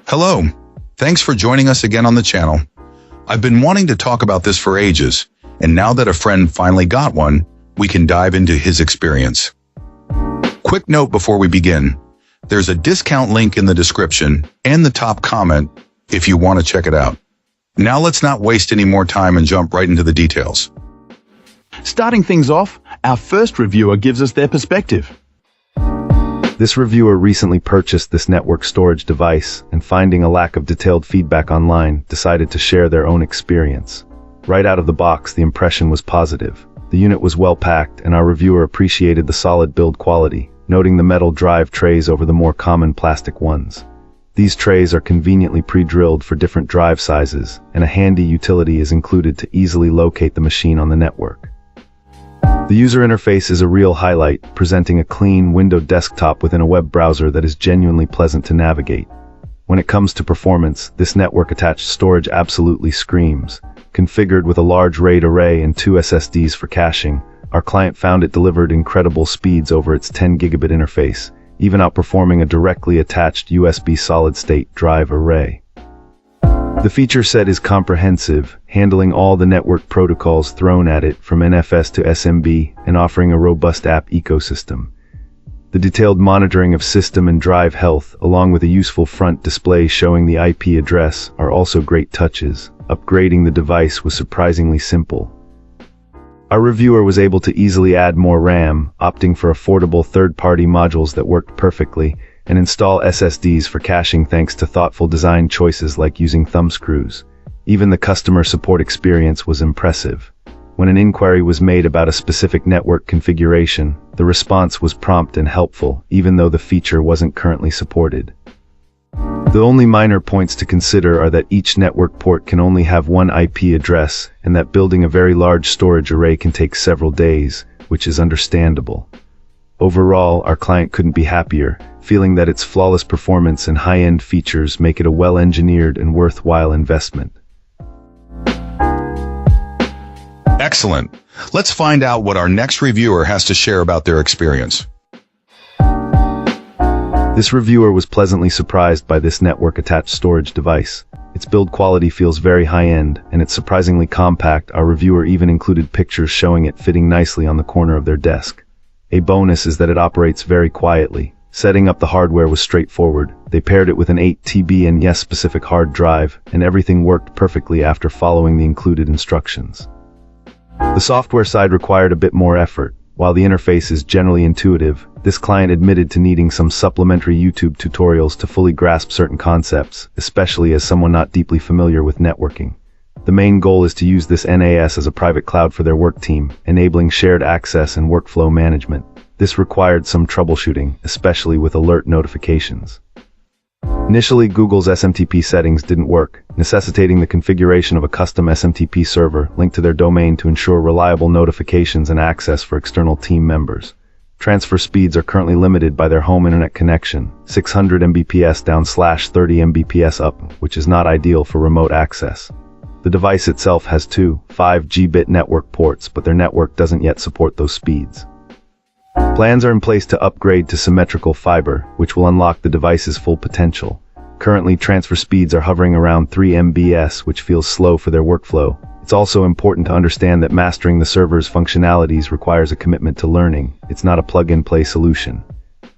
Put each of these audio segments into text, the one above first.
Hello, thanks for joining us again on the channel. I've been wanting to talk about this for ages, and now that a friend finally got one, we can dive into his experience. Quick note before we begin, there's a discount link in the description and the top comment if you want to check it out. Now let's not waste any more time and jump right into the details. Starting things off, our first reviewer gives us their perspective. This reviewer recently purchased this network storage device and, finding a lack of detailed feedback online, decided to share their own experience. Right out of the box, the impression was positive. The unit was well packed, and our reviewer appreciated the solid build quality, noting the metal drive trays over the more common plastic ones. These trays are conveniently pre-drilled for different drive sizes, and a handy utility is included to easily locate the machine on the network. The user interface is a real highlight, presenting a clean, windowed desktop within a web browser that is genuinely pleasant to navigate. When it comes to performance, this network-attached storage absolutely screams. Configured with a large RAID array and 2 SSDs for caching, our client found it delivered incredible speeds over its 10 gigabit interface, even outperforming a directly attached USB solid-state drive array. The feature set is comprehensive, handling all the network protocols thrown at it from NFS to SMB and offering a robust app ecosystem. The detailed monitoring of system and drive health, along with a useful front display showing the IP address, are also great touches. Upgrading the device was surprisingly simple. Our reviewer was able to easily add more RAM, opting for affordable third-party modules that worked perfectly, and install SSDs for caching thanks to thoughtful design choices like using thumb screws. Even the customer support experience was impressive. When an inquiry was made about a specific network configuration, the response was prompt and helpful, even though the feature wasn't currently supported. The only minor points to consider are that each network port can only have one IP address, and that building a very large storage array can take several days, which is understandable. Overall, our client couldn't be happier, feeling that its flawless performance and high-end features make it a well-engineered and worthwhile investment. Excellent. Let's find out what our next reviewer has to share about their experience. This reviewer was pleasantly surprised by this network-attached storage device. Its build quality feels very high-end, and it's surprisingly compact. Our reviewer even included pictures showing it fitting nicely on the corner of their desk. A bonus is that it operates very quietly. Setting up the hardware was straightforward. They paired it with an 8 TB and yes-specific hard drive, and everything worked perfectly after following the included instructions. The software side required a bit more effort. While the interface is generally intuitive, this client admitted to needing some supplementary YouTube tutorials to fully grasp certain concepts, especially as someone not deeply familiar with networking. The main goal is to use this NAS as a private cloud for their work team, enabling shared access and workflow management. This required some troubleshooting, especially with alert notifications. Initially, Google's SMTP settings didn't work, necessitating the configuration of a custom SMTP server linked to their domain to ensure reliable notifications and access for external team members. Transfer speeds are currently limited by their home internet connection, 600 Mbps down/30 Mbps up, which is not ideal for remote access. The device itself has two 5 Gbit network ports, but their network doesn't yet support those speeds. Plans are in place to upgrade to symmetrical fiber, which will unlock the device's full potential. Currently, transfer speeds are hovering around 3 Mbps, which feels slow for their workflow. It's also important to understand that mastering the server's functionalities requires a commitment to learning. It's not a plug-and-play solution.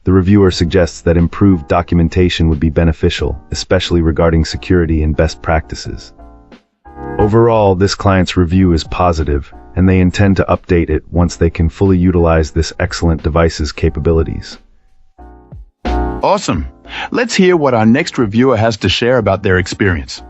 The reviewer suggests that improved documentation would be beneficial, especially regarding security and best practices. Overall, this client's review is positive, and they intend to update it once they can fully utilize this excellent device's capabilities. Awesome. Let's hear what our next reviewer has to share about their experience.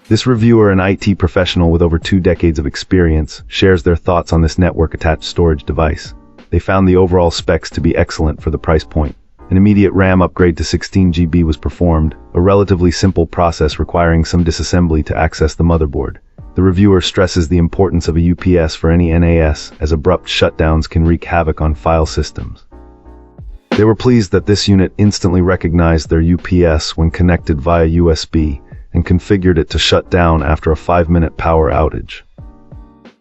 This reviewer, an IT professional with over 2 decades of experience, shares their thoughts on this network-attached storage device. They found the overall specs to be excellent for the price point. An immediate RAM upgrade to 16 GB was performed, a relatively simple process requiring some disassembly to access the motherboard. The reviewer stresses the importance of a UPS for any NAS, as abrupt shutdowns can wreak havoc on file systems. They were pleased that this unit instantly recognized their UPS when connected via USB, and configured it to shut down after a 5-minute power outage.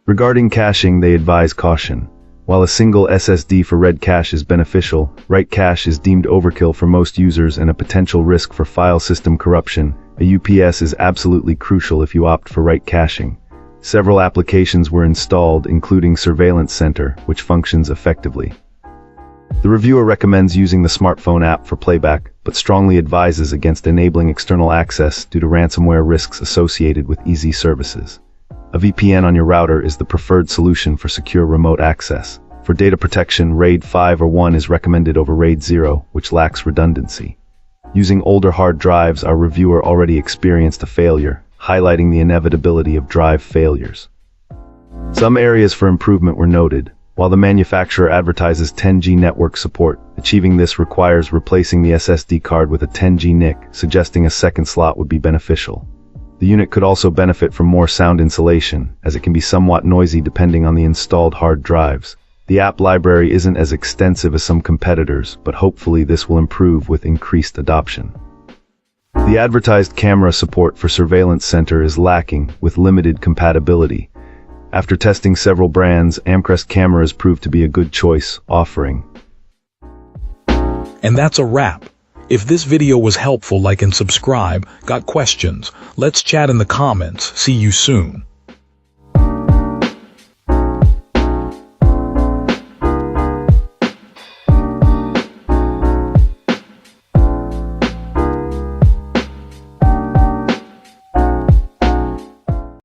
Regarding caching, they advise caution. While a single SSD for read cache is beneficial, write cache is deemed overkill for most users and a potential risk for file system corruption. A UPS is absolutely crucial if you opt for write caching. Several applications were installed, including Surveillance Center, which functions effectively. The reviewer recommends using the smartphone app for playback, but strongly advises against enabling external access due to ransomware risks associated with easy services. A VPN on your router is the preferred solution for secure remote access. For data protection, RAID 5 or 1 is recommended over RAID 0, which lacks redundancy. Using older hard drives, our reviewer already experienced a failure, highlighting the inevitability of drive failures. Some areas for improvement were noted. While the manufacturer advertises 10G network support, achieving this requires replacing the SSD card with a 10G NIC, suggesting a second slot would be beneficial. The unit could also benefit from more sound insulation, as it can be somewhat noisy depending on the installed hard drives. The app library isn't as extensive as some competitors, but hopefully this will improve with increased adoption. The advertised camera support for Surveillance Center is lacking, with limited compatibility. After testing several brands, Amcrest cameras proved to be a good choice, offering. And that's a wrap. If this video was helpful, like and subscribe. Got questions? Let's chat in the comments. See you soon.